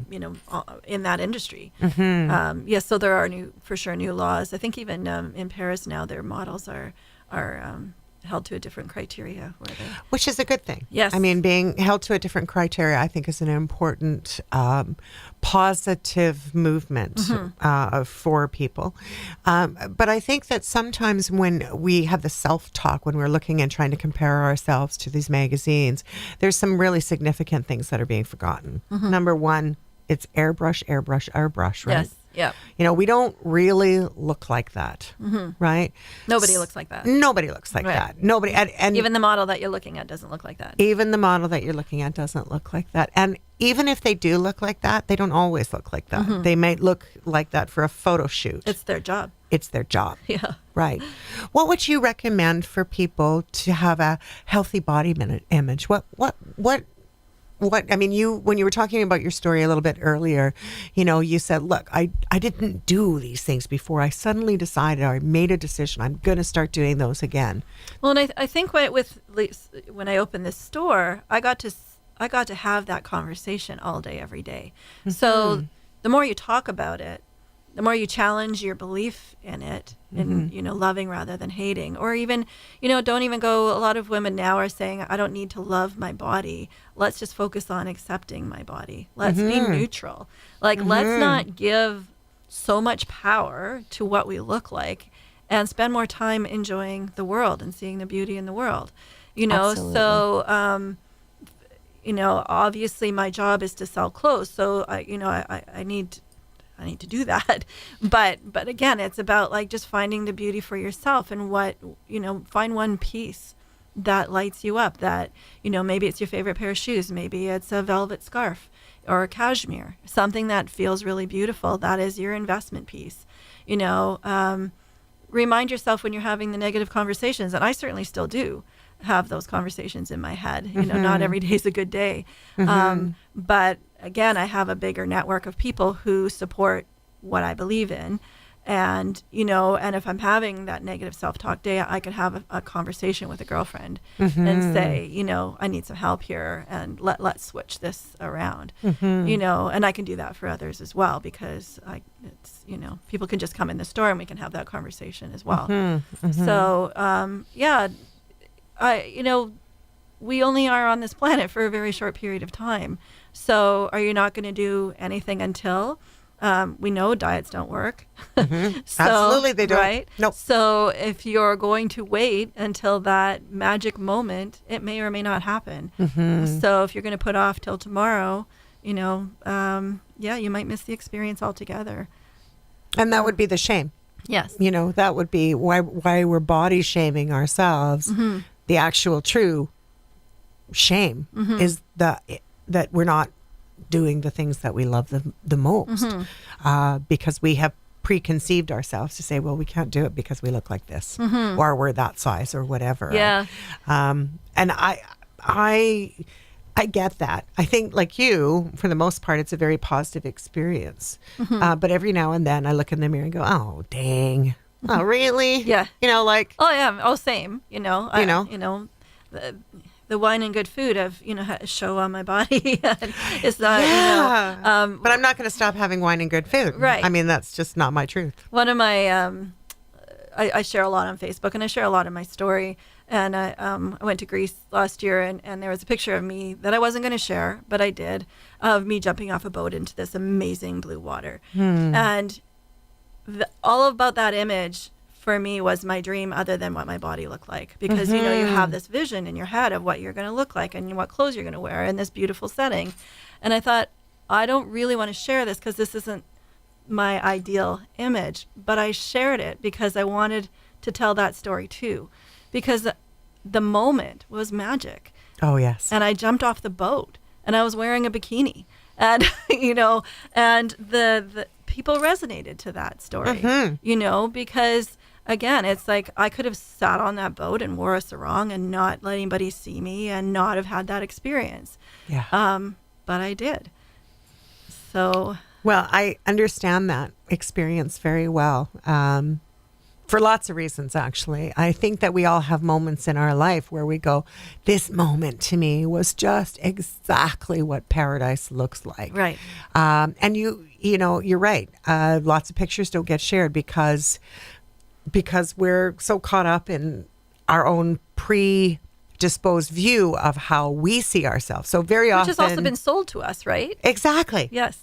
in that industry. Yes, so there are new laws. I think even in Paris now, their models are held to a different criteria. Which is a good thing. Yes. I mean, being held to a different criteria, I think, is an important positive movement for people. But I think that sometimes when we have the self-talk, when we're looking and trying to compare ourselves to these magazines, there's some really significant things that are being forgotten. Number one, it's airbrush, right? Yes. Yeah. We don't really look like that, right? Nobody looks like that. Nobody looks like that. Nobody, and Even the model that you're looking at doesn't look like that. even the model that you're looking at doesn't look like that. And even if they do look like that, they don't always look like that. They might look like that for a photo shoot. It's their job. It's their job. Yeah. Right. What would you recommend for people to have a healthy body image? What I mean, when you were talking about your story a little bit earlier, you said, look, I didn't do these things before. I suddenly decided, or I made a decision, I'm going to start doing those again. Well, and I think when I opened this store, I got to have that conversation all day, every day. So the more you talk about it, the more you challenge your belief in it, in loving rather than hating, or even don't even go. A lot of women now are saying, I don't need to love my body. Let's just focus on accepting my body. Let's be neutral. Let's not give so much power to what we look like, and spend more time enjoying the world and seeing the beauty in the world. Absolutely. So obviously my job is to sell clothes, so I need to do that. But again, it's about just finding the beauty for yourself, and find one piece that lights you up, that, maybe it's your favorite pair of shoes, maybe it's a velvet scarf or a cashmere, something that feels really beautiful. That is your investment piece. Remind yourself when you're having the negative conversations, and I certainly still do have those conversations in my head. Not every day is a good day. But again, I have a bigger network of people who support what I believe in. And, and if I'm having that negative self-talk day, I could have a conversation with a girlfriend and say, I need some help here, and let's switch this around, and I can do that for others as well, because people can just come in the store and we can have that conversation as well. So, we only are on this planet for a very short period of time. So are you not going to do anything until? We know diets don't work. So, Absolutely, they don't. Right? Nope. So if you're going to wait until that magic moment, it may or may not happen. So if you're going to put off till tomorrow, you might miss the experience altogether. And that would be the shame. Yes. That would be why we're body shaming ourselves. The actual true shame is that we're not doing the things that we love the most, because we have preconceived ourselves to say, well, we can't do it because we look like this, or we're that size, or whatever. Yeah. And I get that. I think, like you, for the most part, it's a very positive experience. But every now and then I look in the mirror and go, oh, dang. Oh, really? Yeah. Oh, yeah. Oh, same. The wine and good food have, show on my body. It's not, but I'm not going to stop having wine and good food. Right. I mean, that's just not my truth. One of my, I share a lot on Facebook, and I share a lot in my story. And I went to Greece last year, and there was a picture of me that I wasn't going to share, but I did, of me jumping off a boat into this amazing blue water. And all about that image for me was my dream, other than what my body looked like, because you have this vision in your head of what you're going to look like and what clothes you're going to wear in this beautiful setting. And I thought, I don't really want to share this because this isn't my ideal image, but I shared it because I wanted to tell that story too, because the moment was magic. Oh, yes. And I jumped off the boat, and I was wearing a bikini, and and the people resonated to that story, because again, it's like I could have sat on that boat and wore a sarong and not let anybody see me and not have had that experience. Yeah. But I did. So. Well, I understand that experience very well. For lots of reasons, actually. I think that we all have moments in our life where we go, this moment to me was just exactly what paradise looks like. Right. And you're right. Lots of pictures don't get shared because we're so caught up in our own predisposed view of how we see ourselves. So very often. Which has also been sold to us, right? Exactly. Yes.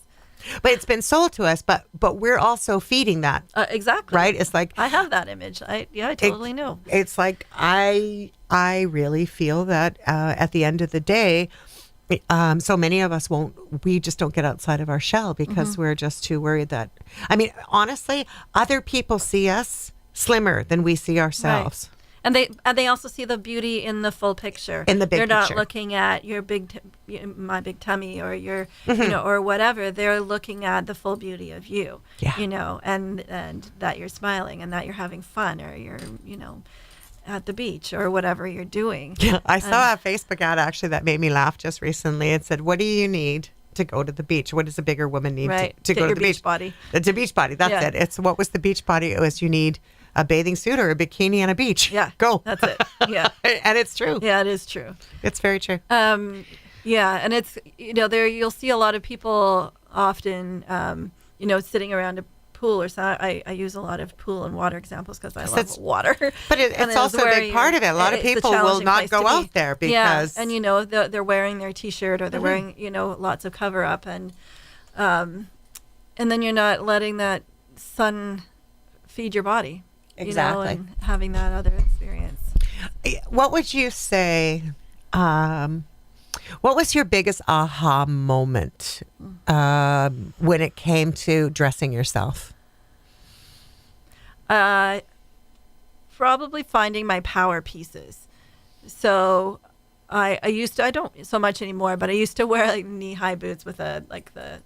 But it's been sold to us, but we're also feeding that. Exactly. Right? It's like I have that image. I totally know. It's like I really feel that at the end of the day, so many of us we just don't get outside of our shell because we're just too worried that, I mean, honestly, other people see us slimmer than we see ourselves. Right. And they also see the beauty in the full picture. In the big They're picture. not looking at your my big tummy or your, or whatever. They're looking at the full beauty of you, Yeah. and that you're smiling and that you're having fun or you're, at the beach or whatever you're doing. Yeah, I saw a Facebook ad actually that made me laugh just recently. It said, "What do you need to go to the beach? What does a bigger woman need Right. to go to Get the your beach?" beach body. It's a beach body. That's Yeah. it. It's what was the beach body? It was you need a bathing suit or a bikini and a beach. Yeah. Go. That's it. Yeah. And it's true. Yeah, it is true. It's very true. Yeah, and it's there you'll see a lot of people often sitting around a pool or so. I use a lot of pool and water examples because I love water. But And it's also a big part of it. A lot of it's a people will challenging not place go to be. out there because and they're wearing their t-shirt or they're wearing lots of cover up and then you're not letting that sun feed your body. Exactly. And having that other experience. What would you say? What was your biggest aha moment when it came to dressing yourself? Probably finding my power pieces. So I used to, I don't so much anymore, but I used to wear like knee-high boots with the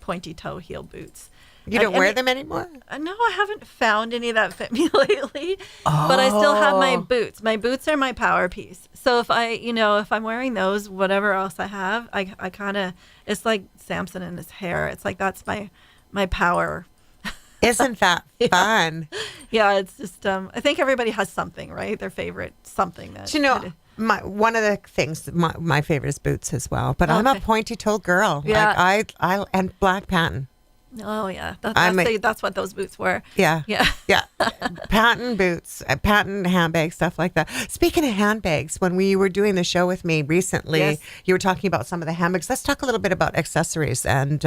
pointy toe heel boots. You don't wear them anymore? No, I haven't found any that fit me lately, but I still have my boots. My boots are my power piece. So if if I'm wearing those, whatever else I have, I kind of, it's like Samson and his hair. It's like, that's my power. Isn't that fun? Yeah, it's just, I think everybody has something, right? Their favorite something that. One of the things, my favorite is boots as well, but I'm a pointy-toed girl. Yeah. Like and black patent. Oh yeah, that's what those boots were. Yeah. Yeah. Yeah. Patent boots, patent handbags, stuff like that. Speaking of handbags, when we were doing the show with me recently, Yes. you were talking about some of the handbags. Let's talk a little bit about accessories and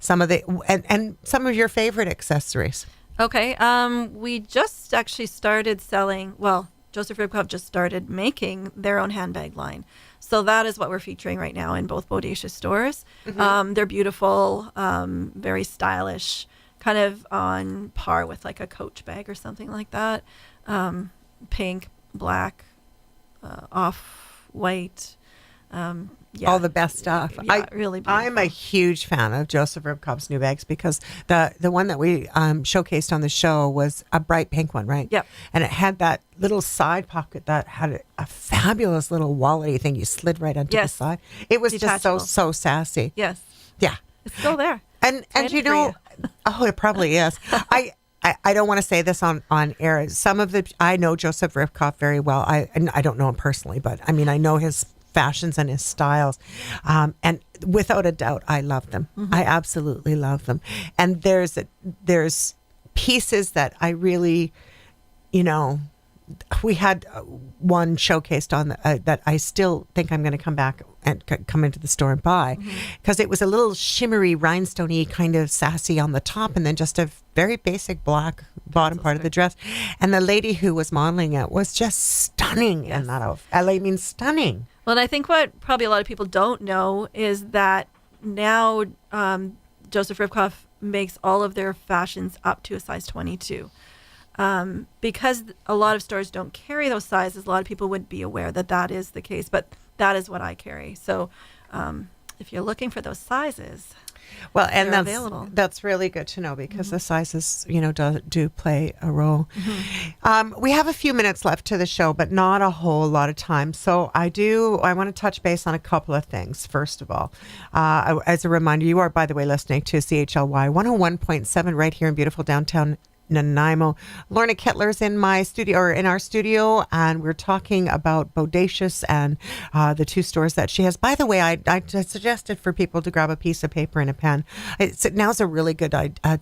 some of your favorite accessories. Okay. We just actually started selling. Well, Joseph Ribkoff just started making their own handbag line. So that is what we're featuring right now in both Bodacious stores. They're beautiful, very stylish, kind of on par with like a Coach bag or something like that. Pink, black, off-white. Yeah. All the best stuff. Yeah, really beautiful. I'm a huge fan of Joseph Ribkoff's new bags because the one that we showcased on the show was a bright pink one, right? Yep. And it had that little side pocket that had a fabulous little wallet thing you slid right onto the Yes. side. It was Detachable. just so sassy. Yes. Yeah. It's still there. And ready for you. oh, it probably is. I don't want to say this on air. I know Joseph Ribkoff very well. And I don't know him personally, but I mean, I know his fashions and his styles. And without a doubt, I love them. I absolutely love them. And there's pieces that I really, we had one showcased on that I still think I'm going to come back and come into the store and buy because it was a little shimmery, rhinestone-y kind of sassy on the top and then just a very basic black bottom part of the dress. And the lady who was modeling it was just stunning in that outfit. I mean, stunning. Well, and I think what probably a lot of people don't know is that now Joseph Ribkoff makes all of their fashions up to a size 22. Because a lot of stores don't carry those sizes, a lot of people would be aware that that is the case, but that is what I carry. So if you're looking for those sizes, well, and they're available. That's really good to know because the sizes, do play a role. We have a few minutes left to the show, but not a whole lot of time. So I want to touch base on a couple of things. First of all, as a reminder, you are, by the way, listening to CHLY 101.7 right here in beautiful downtown Nanaimo. Lorna Ketler's in my studio, or in our studio, and we're talking about Bodacious and the two stores that she has. By the way, I suggested for people to grab a piece of paper and a pen. Now's a really good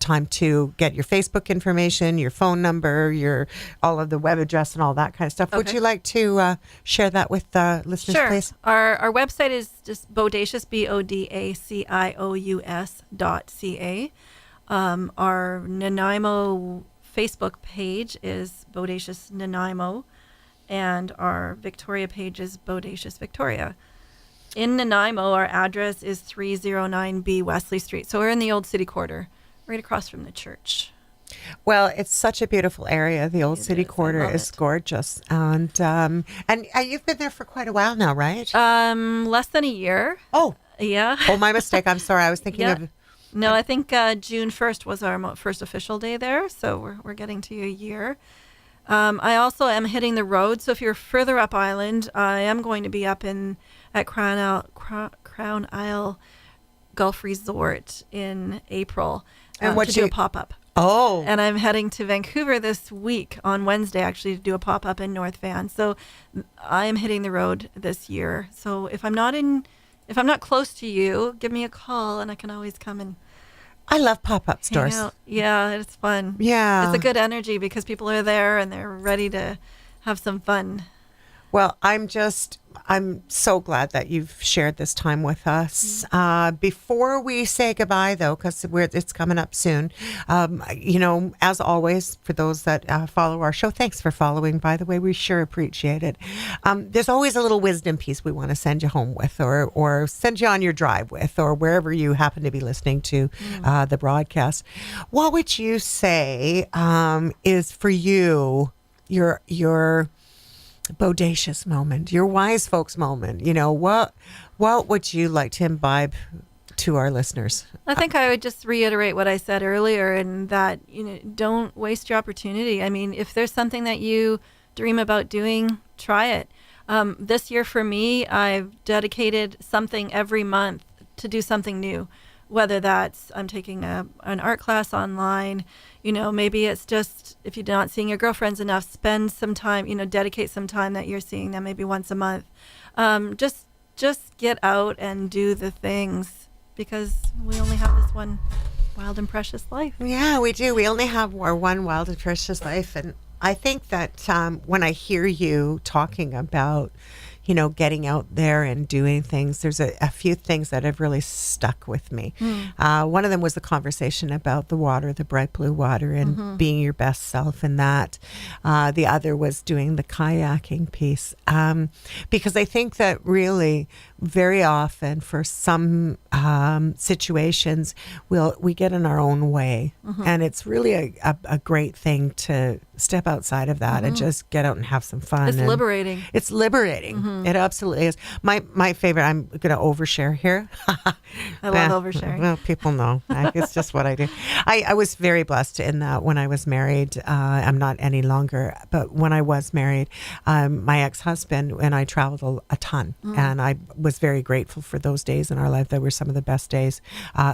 time to get your Facebook information, your phone number, your all of the web address and all that kind of stuff. Okay. Would you like to share that with the listeners, Sure. please? Our website is just Bodacious, BODACIOUS.ca. Our Nanaimo Facebook page is Bodacious Nanaimo, and our Victoria page is Bodacious Victoria. In Nanaimo, our address is 309B Wesley Street. So we're in the old city quarter, right across from the church. Well, it's such a beautiful area. The old It city is. I quarter love is it. gorgeous, and you've been there for quite a while now, right? Less than a year. Oh, Yeah. my mistake. I'm sorry. I was thinking Yeah. of. No, I think June 1st was our first official day there, so we're getting to a year. I also am hitting the road, so if you're further up island, I am going to be up at Crown Isle Gulf Resort in April And what to do you- a pop-up. Oh, And I'm heading to Vancouver this week on Wednesday, actually, to do a pop-up in North Van. So I am hitting the road this year. So if I'm not close to you, give me a call, and I can always come and I love pop-up hang stores. out. Yeah, it's fun. Yeah. It's a good energy because people are there and they're ready to have some fun. Well, I'm so glad that you've shared this time with us. Before we say goodbye, though, because it's coming up soon, as always, for those that follow our show, thanks for following, by the way. We sure appreciate it. There's always a little wisdom piece we want to send you home with, or send you on your drive with, or wherever you happen to be listening to the broadcast. What would you say is for you your Bodacious moment, your wise folks moment? What would you like to imbibe to our listeners? I think I would just reiterate what I said earlier, and that don't waste your opportunity. I mean, if there's something that you dream about doing, try it. This year for me, I've dedicated something every month to do something new. Whether that's I'm taking an art class online, maybe it's just if you're not seeing your girlfriends enough, spend some time, dedicate some time that you're seeing them maybe once a month. Just get out and do the things, because we only have this one wild and precious life. Yeah, we do. We only have our one wild and precious life. And I think that when I hear you talking about, getting out there and doing things, there's a few things that have really stuck with me. One of them was the conversation about the water, the bright blue water, and being your best self in that. The other was doing the kayaking piece. Because I think that really very often for some situations, we get in our own way. And it's really a great thing to step outside of that and just get out and have some fun. It's liberating. It's liberating. It absolutely is. My favorite, I'm going to overshare here. I love oversharing. Well, people know. It's just what I do. I was very blessed in that when I was married. I'm not any longer, but when I was married, my ex-husband and I traveled a ton. And I was very grateful for those days in our life. They were some of the best days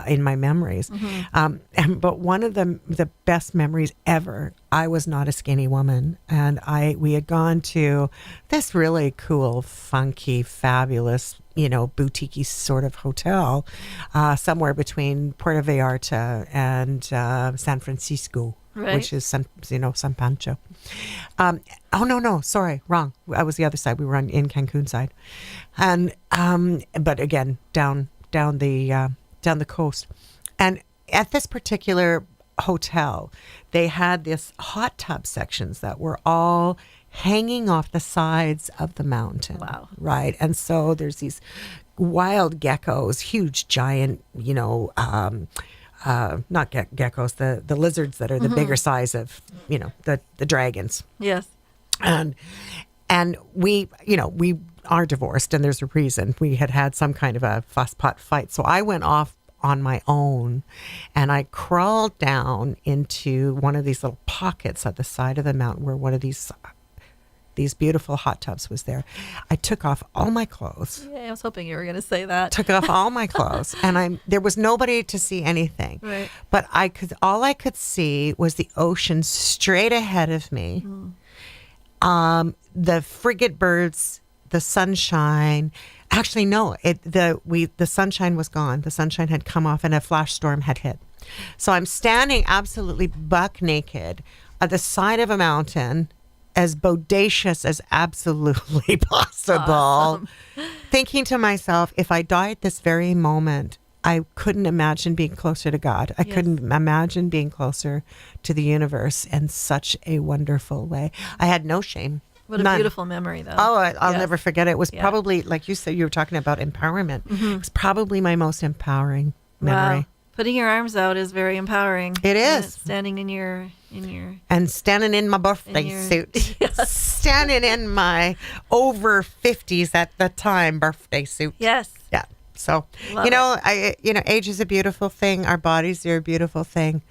in my memories. But one of the best memories ever, I was not a skinny woman, and we had gone to this really cool, funky, fabulous, boutique-y sort of hotel somewhere between Puerto Vallarta and San Francisco, Right. which is San Pancho. No, sorry, wrong. I was the other side. We were in Cancun side, and but again down the coast, and at this particular hotel, they had this hot tub sections that were all hanging off the sides of the mountain. Wow. Right. And so there's these wild geckos, huge giant, not geckos, the lizards that are the bigger size of, the dragons. Yes. And we are divorced, and there's a reason. We had some kind of a fuss pot fight. So I went off on my own, and I crawled down into one of these little pockets at the side of the mountain where one of these these beautiful hot tubs was there. I took off all my clothes. Yeah, I was hoping you were going to say that. Took off all my clothes, and there was nobody to see anything. Right. But all I could see was the ocean straight ahead of me. The frigate birds, the sunshine. Actually, no, the sunshine was gone. The sunshine had come off, and a flash storm had hit. So I'm standing absolutely buck naked at the side of a mountain, as bodacious as absolutely possible, Awesome. thinking to myself, if I died this very moment, I couldn't imagine being closer to God. I couldn't imagine being closer to the universe in such a wonderful way. I had no shame. What a None. beautiful memory, though. Oh, I'll Yes. never forget it. It was Yeah. probably, like you said, you were talking about empowerment. It's probably my most empowering memory. Wow. Putting your arms out is very empowering. It And is. standing in your And standing in my birthday In your- suit. Yes. Standing in my over 50s at the time birthday suit. yes. Yeah. So, Love age is a beautiful thing. Our bodies are a beautiful thing.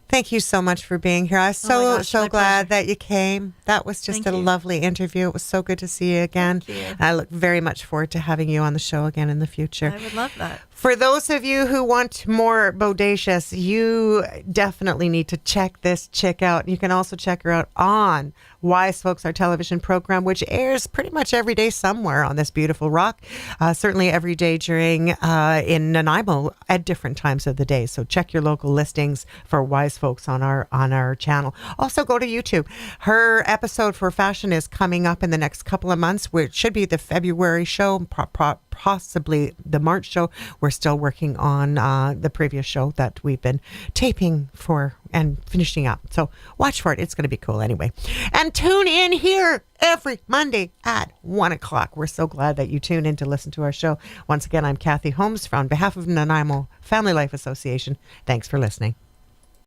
Thank you so much for being here. I was Oh my gosh, so my glad pleasure. that you came. That was just Thank a you. lovely interview. It was so good to see you again. Thank you. I look very much forward to having you on the show again in the future. I would love that. For those of you who want more Bodacious, you definitely need to check this chick out. You can also check her out on Wise Folks, our television program, which airs pretty much every day somewhere on this beautiful rock. Certainly every day during in Nanaimo at different times of the day. So check your local listings for Wise Folks on our channel. Also go to YouTube. Her episode for fashion is coming up in the next couple of months, which should be the February show, possibly the March show. We're still working on the previous show that we've been taping for and finishing up. So watch for it. It's going to be cool anyway. And tune in here every Monday at 1 o'clock. We're so glad that you tune in to listen to our show. Once again, I'm Kathy Holmes on behalf of Nanaimo Family Life Association. Thanks for listening.